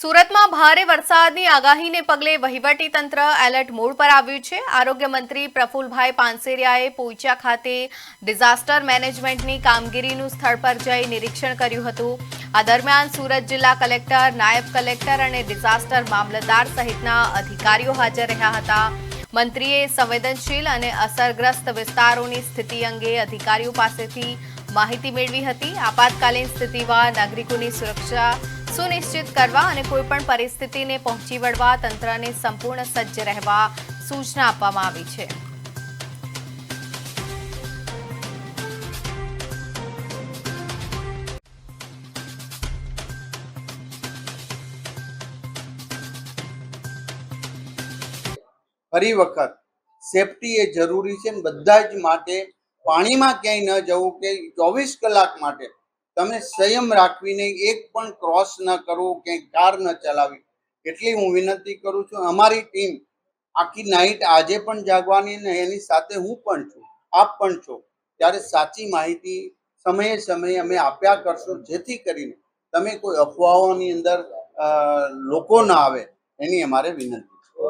સુરતમાં ભારે વરસાદની આગાહીને પગલે વહીવટી તંત્ર એલર્ટ મોડ પર આવ્યું છે। આરોગ્ય મંત્રી પ્રફુલભાઈ પાનસેરિયાએ પોઈચા ખાતે ડિઝાસ્ટર મેનેજમેન્ટની કામગીરીનું સ્થળ પર જઈ નિરીક્ષણ કર્યું હતું। આ દરમિયાન સુરત જિલ્લા કલેક્ટર, નાયબ કલેક્ટર અને ડિઝાસ્ટર મામલતદાર સહિતના અધિકારીઓ હાજર રહ્યા હતા। મંત્રીએ સંવેદનશીલ અને અસરગ્રસ્ત વિસ્તારોની સ્થિતિ અંગે અધિકારીઓ પાસેથી માહિતી મેળવી હતી। આપાતકાલીન સ્થિતિમાં નાગરિકોની સુરક્ષા સુનિશ્ચિત કરવા અને કોઈપણ પરિસ્થિતિને પહોંચી વળવા તંત્રને સંપૂર્ણ સજ્જ રહેવા સૂચના આપવામાં આવી છે। ફરી વખત સેફટી એ જરૂરી છે। બધા જ માટે પાણીમાં ક્યાંય ન જવું કે 24 કલાક માટે તમે સંયમ રાખવીને એક પણ ક્રોસ ન કરવું, ક્યાંય કાર ન ચલાવવી, એટલી હું વિનંતી કરું છું। અમારી ટીમ આખી નાઈટ આજે પણ જાગવાની ને એની સાથે હું પણ છું, આપ પણ છો, ત્યારે સાચી માહિતી સમયે સમયે અમે આપ્યા કરશું, જેથી કરીને તમે કોઈ અફવાઓની અંદર લોકો ના આવે એની અમારે વિનંતી।